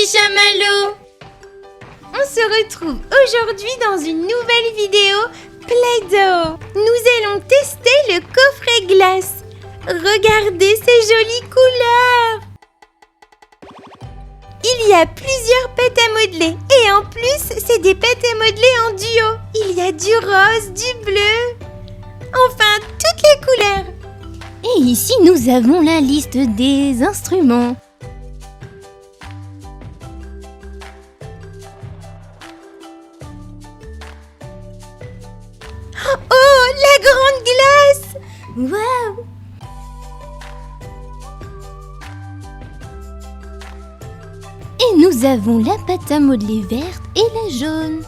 Chamallow! On se retrouve aujourd'hui dans une nouvelle vidéo Play-Doh. Nous allons tester le coffret glace. Regardez ces jolies couleurs! Il y a plusieurs pâtes à modeler et en plus, c'est des pâtes à modeler en duo. Il y a du rose, du bleu, enfin toutes les couleurs. Et ici, nous avons la liste des instruments. Oh, la grande glace! Waouh! Et nous avons la pâte à modeler verte et la jaune.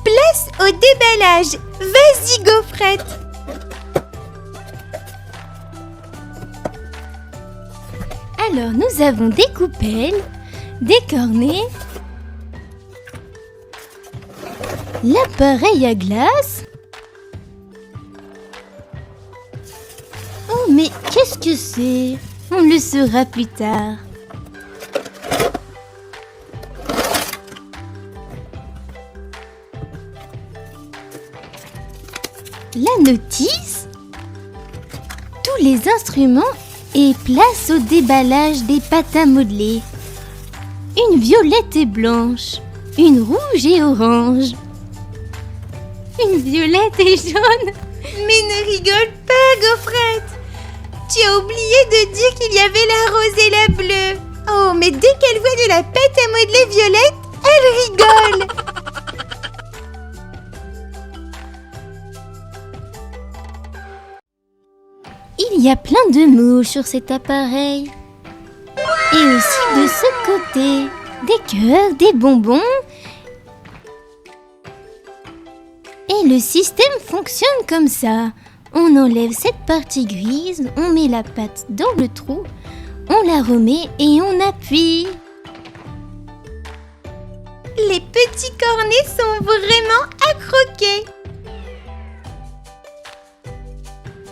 Place au déballage. Vas-y, gaufrette. Alors, nous avons des coupelles, des cornets, l'appareil à glace. Oh, mais qu'est-ce que c'est? On le saura plus tard. La notice, tous les instruments et place au déballage des pâtes à modeler. Une violette et blanche, une rouge et orange, une violette et jaune. Mais ne rigole pas, gaufrette. Tu as oublié de dire qu'il y avait la rose et la bleue. Oh, mais dès qu'elle voit de la pâte à modeler violette, elle rigole. Il y a plein de mouches sur cet appareil. Et aussi de ce côté, des cœurs, des bonbons. Et le système fonctionne comme ça. On enlève cette partie grise, on met la pâte dans le trou, on la remet et on appuie. Les petits cornets sont vraiment à croquer.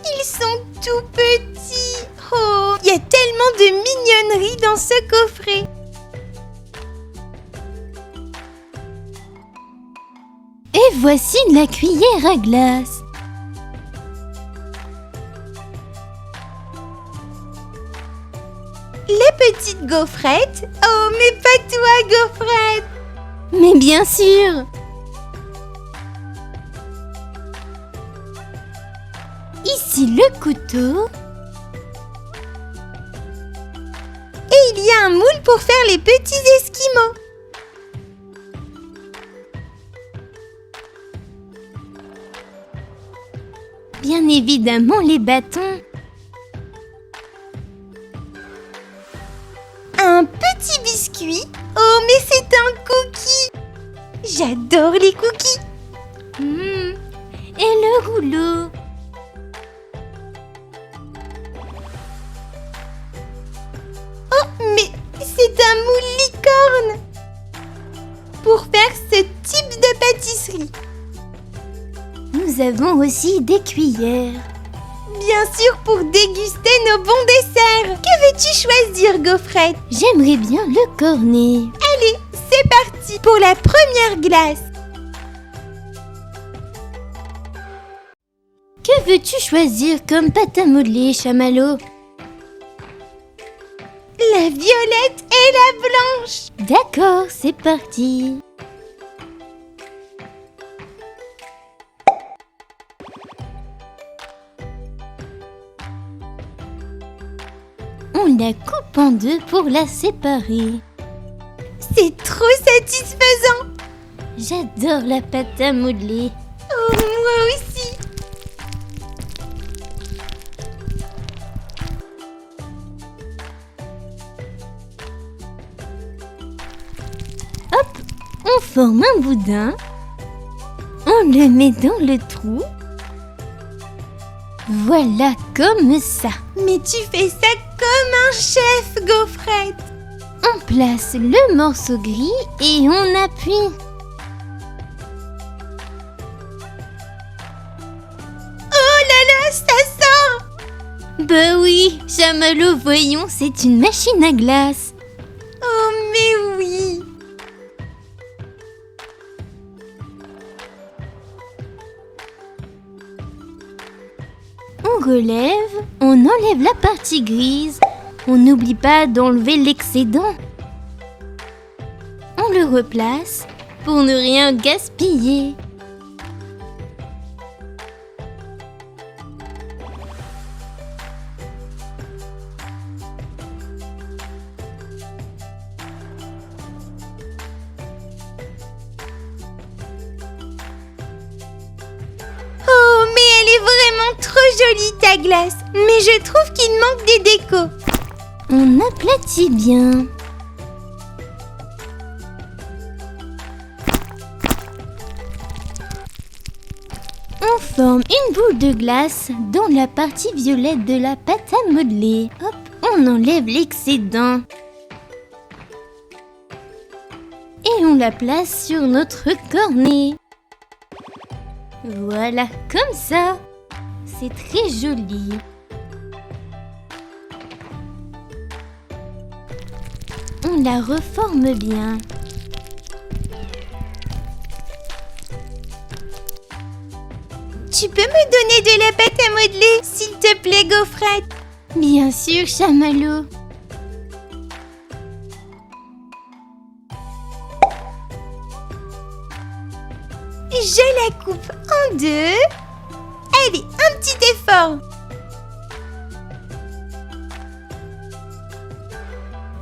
Ils sont tout petits. Oh, il y a tellement de mignonneries dans ce coffret. Et voici la cuillère à glace. Les petites gaufrettes. Oh, mais pas toi, gaufrette. Mais bien sûr. Ici le couteau. Et il y a un moule pour faire les petits esquimaux. Bien évidemment les bâtons. Un petit biscuit. Oh, mais c'est un cookie. J'adore les cookies. Et le rouleau. Oh, mais c'est un moule licorne. Pour faire ce type de pâtisserie. Nous avons aussi des cuillères. Bien sûr, pour déguster nos bons desserts. Que veux-tu choisir, gaufrette? J'aimerais bien le cornet. Allez, c'est parti pour la première glace. Que veux-tu choisir comme pâte à modeler, Chamallow? La violette et la blanche. D'accord, c'est parti. On la coupe en deux pour la séparer. C'est trop satisfaisant. J'adore la pâte à modeler. Oh, moi aussi. Hop, on forme un boudin. On le met dans le trou. Voilà, comme ça. Mais tu fais ça comme un chef, gaufrette. On place le morceau gris et on appuie. Bah oui, Chamallow, voyons, c'est une machine à glace. Oh, mais oui! On relève, on enlève la partie grise. On n'oublie pas d'enlever l'excédent. On le replace pour ne rien gaspiller. Oh, mais elle est vraiment trop jolie ta glace. Mais je trouve qu'il manque des décos. On aplatit bien. On forme une boule de glace dans la partie violette de la pâte à modeler. Hop, on enlève l'excédent. Et on la place sur notre cornet. Voilà, comme ça. C'est très joli. On la reforme bien. Tu peux me donner de la pâte à modeler, s'il te plaît, Gaufrette? Bien sûr, Chamallow. Je la coupe en deux. Allez, un petit effort.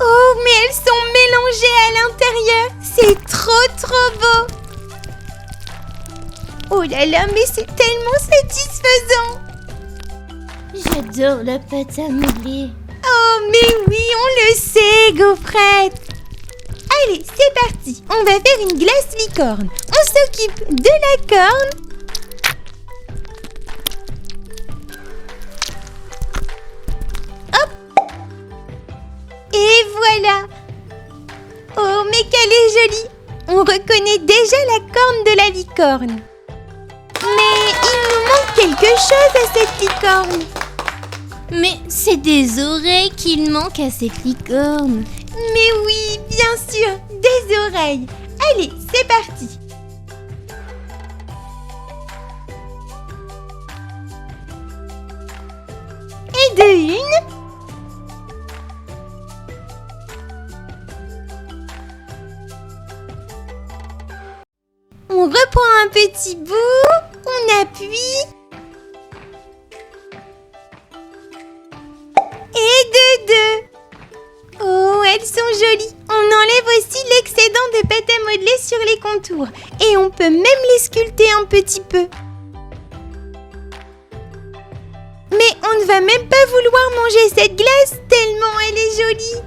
Oh, mais elles sont mélangées à l'intérieur. C'est trop beau. Oh là là, mais c'est tellement satisfaisant. J'adore la pâte à modeler. Oh, mais oui, on le sait, Gaufrette. Allez, c'est parti. On va faire une glace licorne. On s'occupe de la corne. Hop. Et voilà. Oh, mais qu'elle est jolie. On reconnaît déjà la corne de la licorne. Mais il nous manque quelque chose à cette licorne. Mais c'est des oreilles qu'il manque à cette licorne. Mais oui, bien sûr, des oreilles. Allez, c'est parti. Et de une. On reprend un petit bout, on appuie. Et de deux. Oh, elles sont jolies. On enlève aussi l'excédent de pâte à modeler sur les contours. Et on peut même les sculpter un petit peu. Mais on ne va même pas vouloir manger cette glace tellement elle est jolie.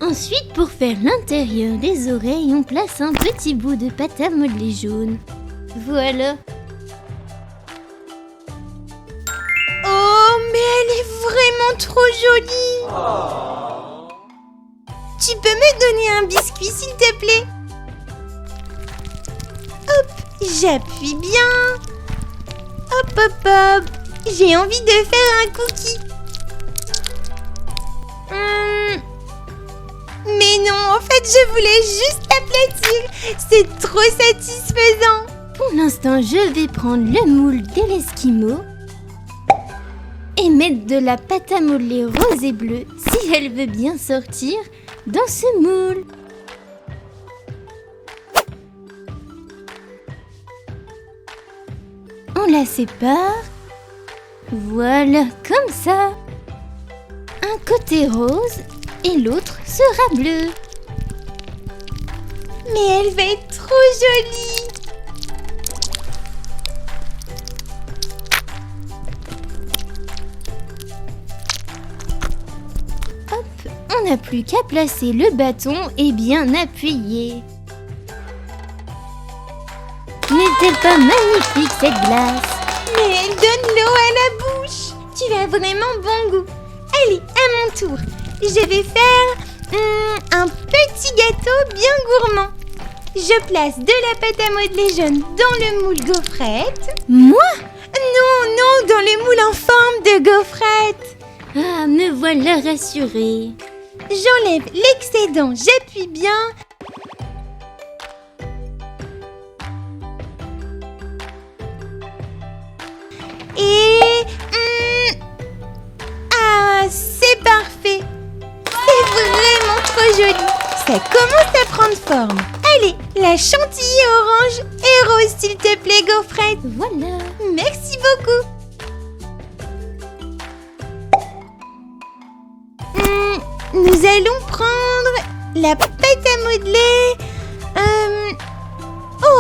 Ensuite, pour faire l'intérieur des oreilles, on place un petit bout de pâte à modeler jaune. Voilà. Oh, mais elle est vraiment trop jolie. Tu peux me donner un biscuit, s'il te plaît? Hop, j'appuie bien. Hop, hop, hop. J'ai envie de faire un cookie. Mais non, en fait, je voulais juste l'aplatir. C'est trop satisfaisant. Pour l'instant, je vais prendre le moule de l'Esquimau et mettre de la pâte à modeler rose et bleue, si elle veut bien sortir, dans ce moule. On la sépare. Voilà, comme ça. Un côté rose et l'autre sera bleu. Mais elle va être trop jolie. Hop, on n'a plus qu'à placer le bâton et bien appuyer. N'est-elle pas magnifique cette glace? Mais elle donne l'eau à la bouche. Tu as vraiment bon goût. Allez, à mon tour. Je vais faire un petit gâteau bien gourmand. Je place de la pâte à modeler jaune dans le moule gaufrette. Moi? non, non, dans le moule en forme de gaufrette. Ah, me voilà rassurée. J'enlève l'excédent, j'appuie bien. Et... ah, c'est parfait. C'est vraiment trop joli. Ça commence à prendre forme. Allez, la chantilly orange et rose, s'il te plaît, gaufrette. Voilà. Merci beaucoup. Nous allons prendre la pâte à modeler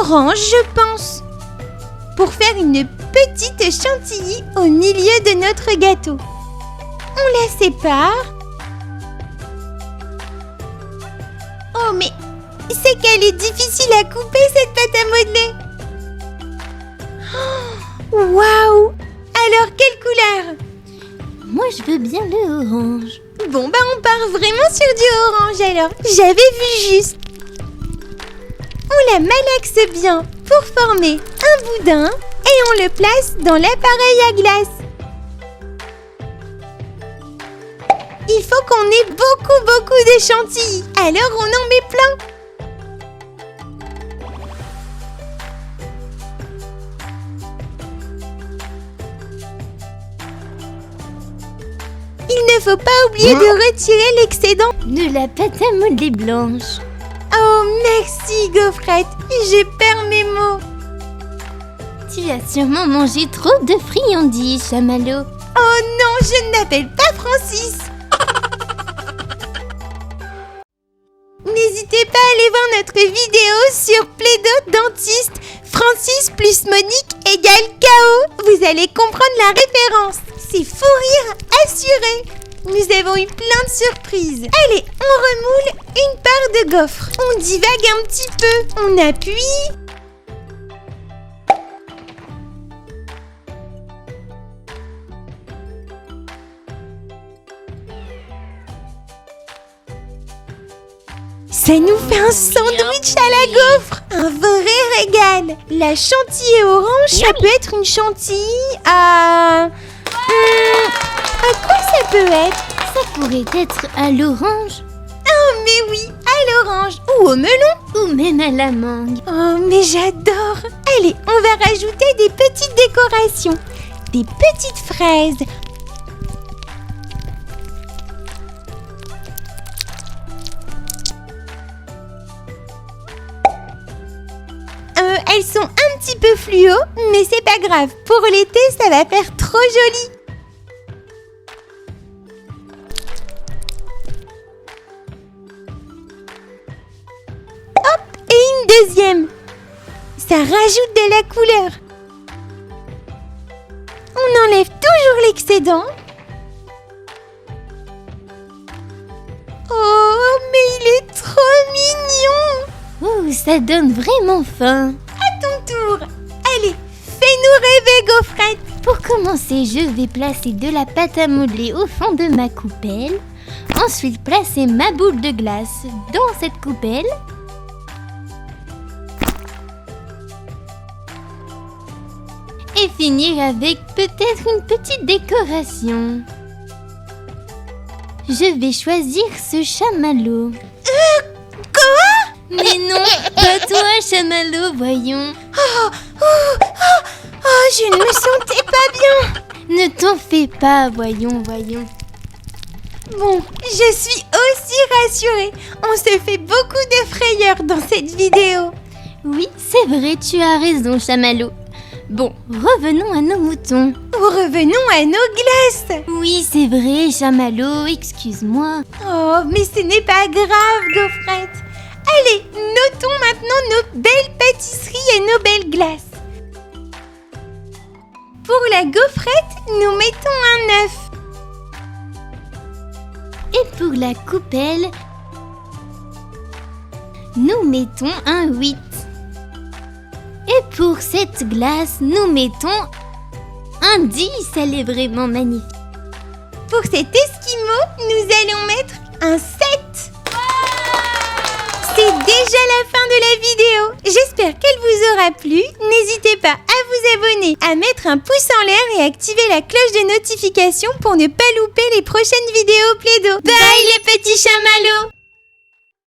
orange, je pense, pour faire une petite chantilly au milieu de notre gâteau. On la sépare. Oh, mais c'est qu'elle est difficile à couper, cette pâte à modeler. Oh, waouh! Alors, quelle couleur? Moi, je veux bien le orange. Bon, bah on part vraiment sur du orange alors. J'avais vu juste. On la malaxe bien pour former un boudin et on le place dans l'appareil à glace. Il faut qu'on ait beaucoup de chantilly. Alors on en met plein. Il ne faut pas oublier de retirer l'excédent de la pâte à modeler blanche. Oh, merci, gaufrette. Je perds mes mots. Tu as sûrement mangé trop de friandises, Chamallow. Oh non, je ne m'appelle pas Francis. N'hésitez pas à aller voir notre vidéo sur Play-Doh Dentiste. Francis plus Monique égale KO. Vous allez comprendre la référence. C'est fou rire assuré. Nous avons eu plein de surprises. Allez, on remoule une part de gaufre. On divague un petit peu. On appuie. Ça nous fait un sandwich à la gaufre. Un vrai régal. La chantilly orange, ça peut être une chantilly à quoi ça peut être? Ça pourrait être à l'orange. Oh mais oui, à l'orange ou au melon. Ou même à la mangue. Oh mais j'adore. Allez, on va rajouter des petites décorations. Des petites fraises. Elles sont un petit peu fluo, mais c'est pas grave. Pour l'été, ça va faire trop joli. Hop, et une deuxième. Ça rajoute de la couleur. On enlève toujours l'excédent. Oh, mais il est trop mignon. Oh, ça donne vraiment faim. Ton tour. Allez, fais-nous rêver, gaufrette. Pour commencer, je vais placer de la pâte à modeler au fond de ma coupelle. Ensuite, placer ma boule de glace dans cette coupelle. Et finir avec peut-être une petite décoration. Je vais choisir ce chamallow. Quoi? Mais non, pas toi, chamallow, voyons. Oh, je ne me sentais pas bien. Ne t'en fais pas, voyons. Bon, je suis aussi rassurée. On se fait beaucoup de frayeurs dans cette vidéo. Oui, c'est vrai, tu as raison, chamallow. Bon, revenons à nos moutons. Revenons à nos glaces. Oui, c'est vrai, chamallow, excuse-moi. Oh, mais ce n'est pas grave, gaufrette. Allez, notons maintenant nos belles pâtisseries et nos belles glaces. Pour la gaufrette, nous mettons un œuf. Et pour la coupelle, nous mettons un 8. Et pour cette glace, nous mettons un 10. Elle est vraiment magnifique. Pour cet esquimau, nous allons mettre un 7. C'est déjà la fin de la vidéo. J'espère qu'elle vous aura plu. N'hésitez pas à vous abonner, à mettre un pouce en l'air et activer la cloche de notification pour ne pas louper les prochaines vidéos Play-Doh. Bye les petits chamallows!